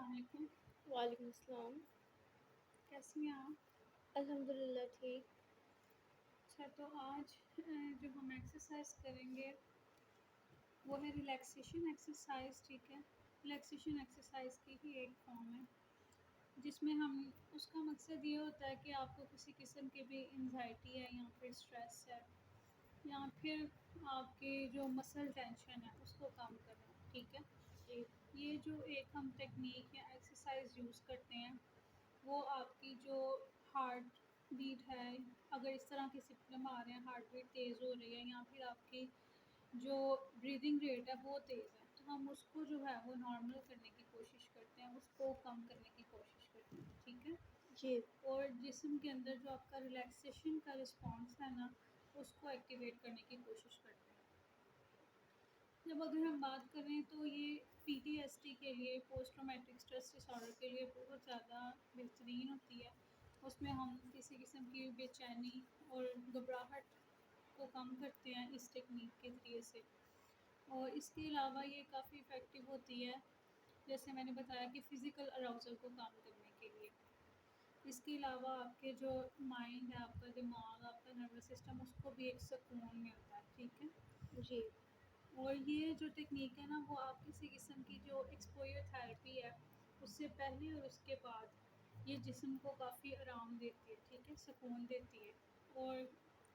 अस्सलाम वालेकुम। वालेकुम अस्सलाम। कैसी हैं आप? अल्हम्दुलिल्लाह ठीक। अच्छा, तो आज जो हम एक्सरसाइज करेंगे वो है रिलैक्सेशन एक्सरसाइज, ठीक है? रिलैक्सेशन एक्सरसाइज की ही एक फॉर्म है जिसमें हम उसका मकसद ये होता है कि आपको किसी किस्म की भी एंजाइटी है या फिर स्ट्रेस है या फिर आपके जो मसल टेंशन है उसको कम करना, ठीक है? जी, ये जो एक हम टेक्निक या एक्सरसाइज यूज़ करते हैं वो आपकी जो हार्ट बीट है, अगर इस तरह के सिम्पटम आ रहे हैं, हार्ट बीट तेज़ हो रही है या फिर आपकी जो ब्रीदिंग रेट है वो तेज़ है, तो हम उसको जो है वो नॉर्मल करने की कोशिश करते हैं, उसको कम करने की कोशिश करते हैं, ठीक है? जी, और जिस्म के अंदर जो आपका रिलैक्सेशन का रिस्पॉन्स है ना, उसको एक्टिवेट करने की कोशिश करते हैं। जब अगर हम बात करें तो ये पीटीएसडी के लिए, पोस्ट ट्रॉमेटिक स्ट्रेस डिसऑर्डर के लिए बहुत ज़्यादा बेहतरीन होती है। उसमें हम किसी किस्म की बेचैनी और घबराहट को कम करते हैं इस टेक्निक के ज़रिए से। और इसके अलावा ये काफ़ी इफ़ेक्टिव होती है, जैसे मैंने बताया कि फ़िज़िकल अराउज़ल को कम करने के लिए। इसके अलावा आपके जो माइंड है, आपका दिमाग, आपका नर्वस सिस्टम, उसको भी एक सुकून मिलता है, ठीक है? जी, और ये जो टेक्निक है ना वो आप किसी किस्म की जो एक्सपोज़र थेरेपी है उससे पहले और उसके बाद ये जिस्म को काफ़ी आराम देती है, ठीक है? सुकून देती है। और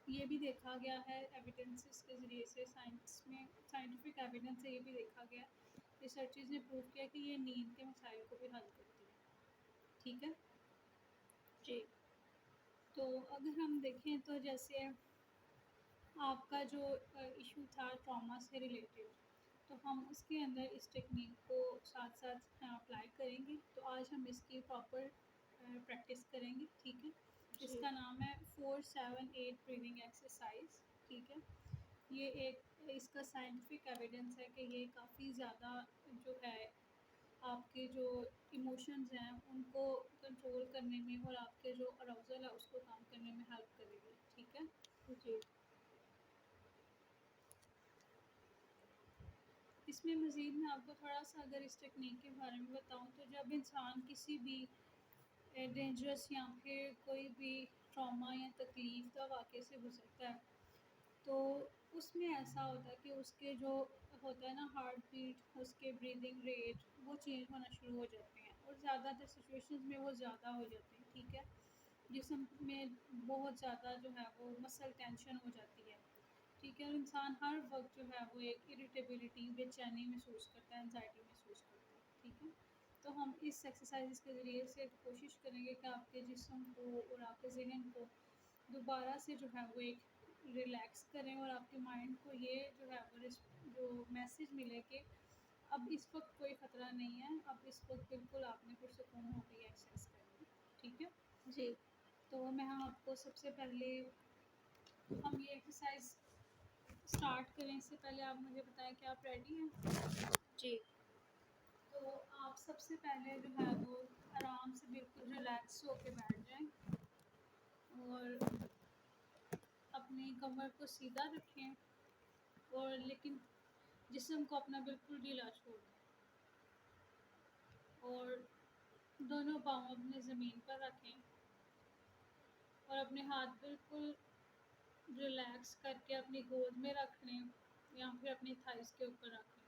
ये भी देखा गया है एविडेंसेस के ज़रिए से, साइंस में साइंटिफिक एविडेंस से ये भी देखा गया है, रिसर्चर्स ने प्रूव किया कि ये नींद के मसाइल को भी हल करती है, ठीक है? जी, तो अगर हम देखें तो जैसे आपका जो इशू था ट्रॉमा से रिलेटेड, तो हम उसके अंदर इस टेक्निक को साथ-साथ अप्लाई करेंगे। तो आज हम इसकी प्रॉपर प्रैक्टिस करेंगे, ठीक है? जी, इसका नाम है 4-7-8 ब्रीथिंग एक्सरसाइज, ठीक है? ये एक इसका साइंटिफिक एविडेंस है कि ये काफ़ी ज़्यादा जो है आपके जो इमोशंस हैं उनको कंट्रोल करने में और आपके जो अराउज़ल है उसको कम करने में हेल्प करेगी, ठीक है? जी, इसमें मज़ीद मैं आपको थोड़ा-सा अगर इस टेक्निक के बारे में बताऊँ तो जब इंसान किसी भी डेंजरस या फिर कोई भी ट्रॉमा या तकलीफ़ का वाक़ये से गुज़रता है, तो उसमें ऐसा होता है कि उसके जो होता है ना हार्ट बीट, उसके ब्रीदिंग रेट वो चेंज होना शुरू हो जाते हैं और ज़्यादातर सिचुएशंस में वो ज़्यादा हो जाते हैं, ठीक है? जिस्म में बहुत ज़्यादा जो है वो मसल टेंशन हो जाती है, ठीक है? और इंसान हर वक़्त जो है वो एक इरिटेबिलिटी, बेचैनी महसूस करता है, एंग्ज़ायटी महसूस करता है, ठीक है? तो हम इस एक्सरसाइज़ के ज़रिए से कोशिश करेंगे कि आपके जिस्म को और आपके ज़हन को दोबारा से जो है वो एक रिलैक्स करें और आपके माइंड को ये जो है वो जो मैसेज मिले कि अब इस वक़्त कोई ख़तरा नहीं है, अब इस वक़्त बिल्कुल आपने पुरसुकून होके ये एक्सरसाइज करनी है, ठीक है? जी, तो मैं आपको सबसे पहले हम ये एक्सरसाइज स्टार्ट करें इससे पहले आप मुझे बताएं कि आप रेडी हैं? जी, तो आप सबसे पहले जो है वो आराम से बिल्कुल रिलैक्स होके बैठ जाएं और अपनी कमर को सीधा रखें और लेकिन जिस्म को अपना बिल्कुल ढीला छोड़ दें और दोनों पाँव अपने ज़मीन पर रखें और अपने हाथ बिल्कुल रिलैक्स करके अपनी गोद में रख लें या फिर अपनी थाइस के ऊपर रख लें।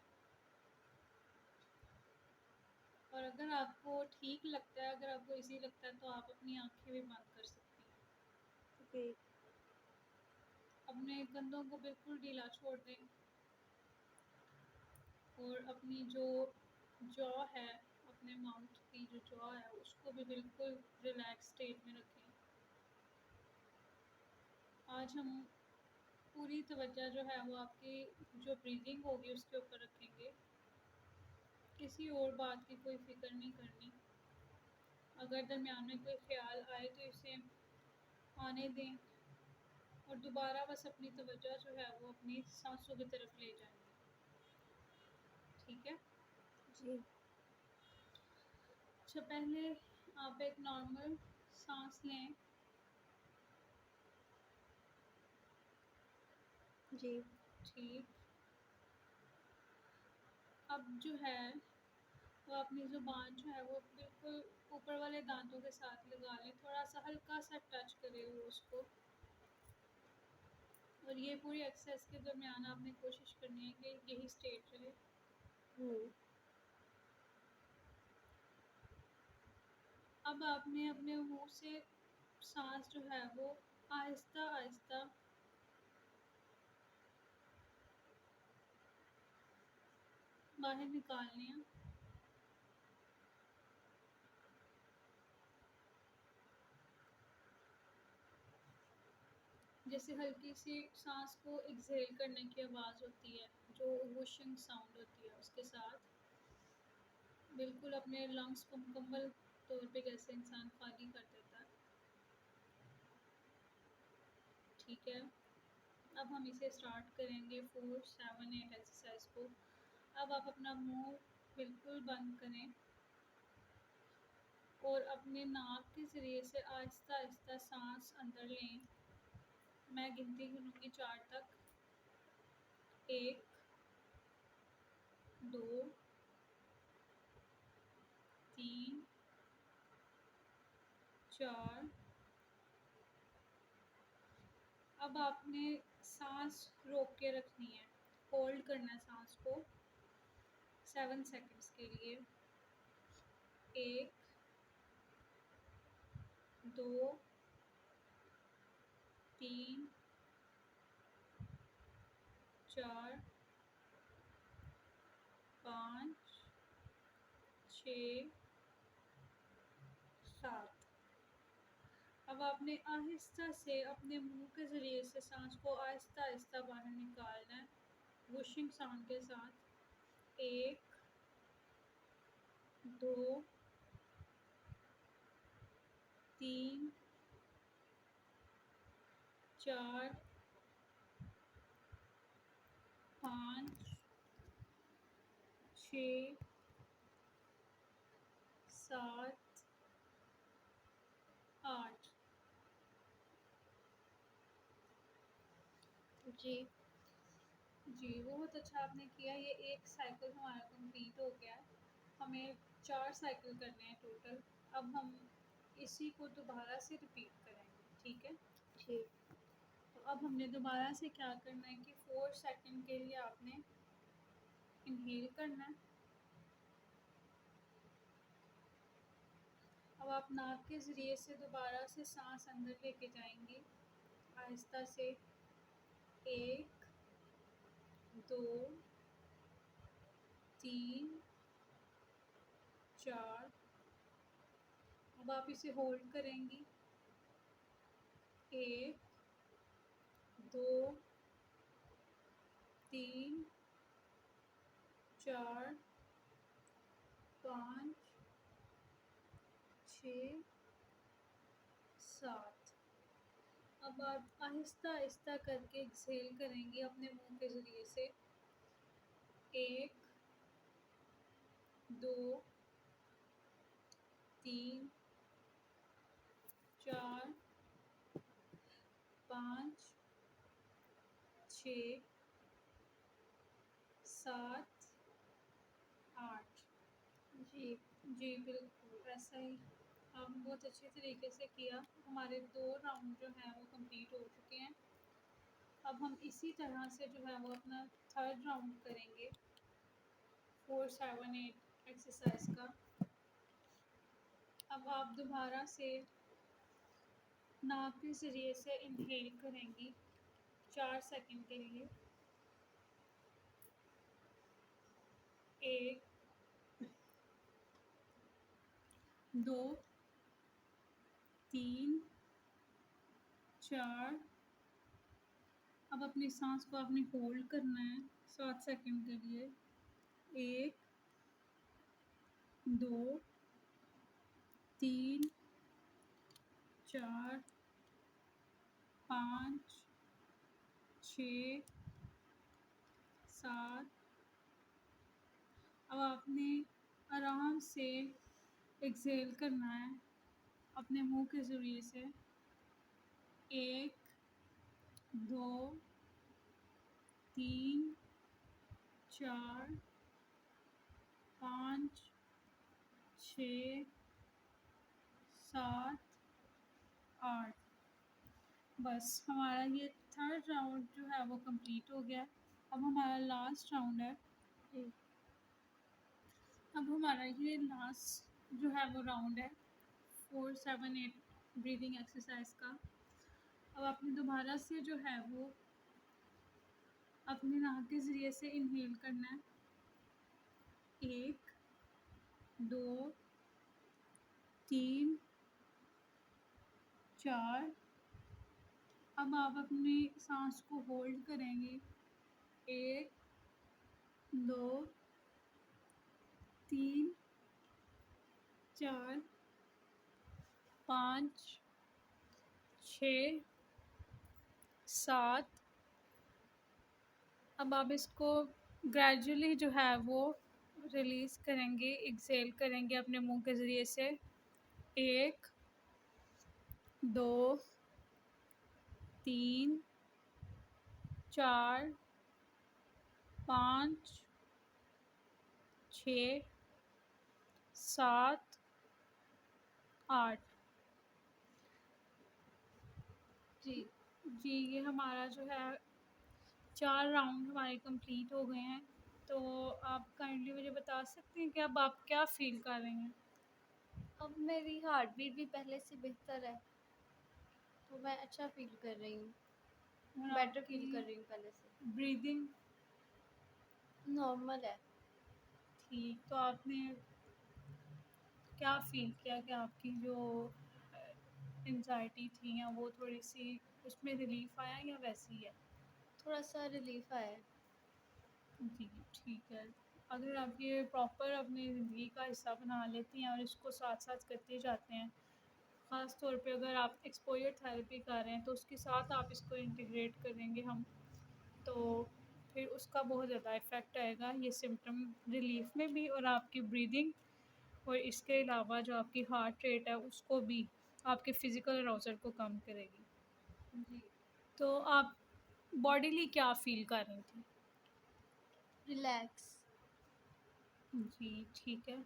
और अगर आपको ठीक लगता है, अगर आपको ईज़ी लगता है तो आप अपनी आँखें भी बंद कर सकती हैं। जी, अपने कंधों को बिल्कुल ढीला छोड़ दें और अपनी जो जॉ है, अपने माउथ की जो जॉ है उसको भी बिल्कुल रिलैक्स स्टेट में रखें। आज हम पूरी तवज्जो जो है वो आपकी जो ब्रीदिंग होगी उसके ऊपर रखेंगे। किसी और बात की कोई फ़िक्र नहीं करनी। अगर दरमियान में कोई ख़्याल आए तो इसे आने दें और दोबारा बस अपनी तवज्जो जो है वो अपनी साँसों की तरफ ले जाएँगे, ठीक है? जी, अच्छा, पहले आप एक नॉर्मल साँस लें। जी, ठीक। अब जो है तो अपनी ज़ुबान जो है वो बिल्कुल ऊपर वाले दांतों के साथ लगा लें, थोड़ा सा हल्का सा टच करें वो उसको। और ये पूरी एक्सरसाइज के दरमियान आपने कोशिश करनी है कि यही स्टेट रहे। हम्म। अब आपने अपने मुंह से सांस जो है वो आहिस्ता आहिस्ता बाहर निकालनी है। जैसे हल्की सी सांस को एक्सहेल करने की आवाज़ होती है, जो वॉशिंग साउंड होती है, उसके साथ बिल्कुल अपने लंग्स को मुकम्मल तौर पे जैसे इंसान खाली कर देता है। ठीक है, अब हम इसे स्टार्ट करेंगे 4-7-8 एक्सरसाइज को। अब आप अपना मुंह बिल्कुल बंद करें और अपने नाक के ज़रिए से आहिस्ता आहिस्ता सांस अंदर लें। मैं गिनती गिनूंगी 4 तक। 1, 2, 3, 4। अब आपने सांस रोक के रखनी है, होल्ड करना है सांस को 7 सेकंड्स के लिए। 1, 2, 3, 4, 5, 6, 7। अब आपने आहिस्ता से अपने मुंह के ज़रिए से सांस को आहिस्ता आहिस्ता बाहर निकालना है, वॉशिंग साउंड के साथ। 1, 2, 3, 4, 5, 6, 7, 8। जी। जी, बहुत अच्छा आपने किया। ये एक साइकिल हमारा कंप्लीट हो गया है। हमें 4 साइकिल करने हैं टोटल। अब हम इसी को दोबारा से रिपीट करेंगे, ठीक है? ठीक। तो अब हमने दोबारा से क्या करना है कि 4 सेकंड के लिए आपने इनहेल करना है। अब आप नाक के ज़रिए से दोबारा से सांस अंदर लेके जाएंगे आहिस्ता से। 1, 2, 3, 4। अब आप इसे होल्ड करेंगी। 1, 2, 3, 4, 5, 6, 7। अब आप आहिस्ता आहिस्ता करके एक्सहेल करेंगी अपने मुंह के ज़रिए से। 1, 2, 3, 4, 5, 6, 7, 8। जी। जी, बिल्कुल ऐसा ही आपने बहुत अच्छे तरीके से किया। हमारे 2 राउंड जो हैं वो कंप्लीट हो चुके हैं। अब हम इसी तरह से जो है वो अपना 3rd राउंड करेंगे 4-7-8 एक्सरसाइज का। अब आप दोबारा से नाक के ज़रिए से इनहेल करेंगी 4 सेकंड के लिए। 1, 2, 3, 4। अब अपनी सांस को आपने होल्ड करना है 7 सेकंड के लिए। 1, 2, 3, 4, 5, 6, 7। अब आपने आराम से एक्सहेल करना है अपने मुंह के ज़रिए से। 1, 2, 3, 4, 5, 6 7 8। बस हमारा ये थर्ड राउंड जो है वो कंप्लीट हो गया। अब हमारा लास्ट राउंड है। जी। अब हमारा ये लास्ट जो है वो राउंड है 4 7 8 ब्रीदिंग एक्सरसाइज का। अब आपने दोबारा से जो है वो अपने नाक के ज़रिए से इनहेल करना है। 1 2 3 4। अब आप अपनी सांस को होल्ड करेंगे। 1 2 3 4 5 6 7। अब आप इसको ग्रेजुअली जो है वो रिलीज़ करेंगे, एक्सेल करेंगे अपने मुंह के ज़रिए से। 1 2 3 4 5 6 7 8। जी। जी, ये हमारा जो है 4 राउंड हमारे कंप्लीट हो गए हैं। तो आप काइंडली मुझे बता सकते हैं कि अब आप क्या फ़ील कर रहे हैं? अब मेरी हार्ट बीट भी पहले से बेहतर है, तो मैं अच्छा फ़ील कर रही हूँ, और बेटर आपकी फ़ील कर रही हूँ पहले से। ब्रीदिंग नॉर्मल है। ठीक, तो आपने क्या फ़ील किया कि आपकी जो एंग्ज़ायटी थी या वो थोड़ी-सी उसमें रिलीफ़ आया या वैसे ही है? थोड़ा-सा रिलीफ़ आया है। जी, ठीक है। अगर आप ये प्रॉपर अपनी ज़िंदगी का हिस्सा बना लेती हैं और इसको साथ-साथ करते जाते हैं, ख़ास तौर पे अगर आप एक्सपोज़र थेरेपी कर रहे हैं तो उसके साथ आप इसको इंटीग्रेट करेंगे हम, तो फिर उसका बहुत ज़्यादा इफ़ेक्ट आएगा ये सिम्पटम रिलीफ़ में भी और आपकी ब्रीदिंग और इसके अलावा जो आपकी हार्ट रेट है उसको भी आपके फ़िज़िकल अराउज़ल को कम करेगी। जी। तो आप बॉडीली क्या फ़ील कर रही थी? रिलैक्स। जी, ठीक है।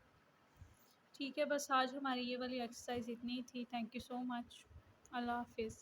ठीक है, बस आज हमारी ये वाली एक्सरसाइज़ इतनी ही थी। Thank you so much. अल्लाह हाफ़िज़।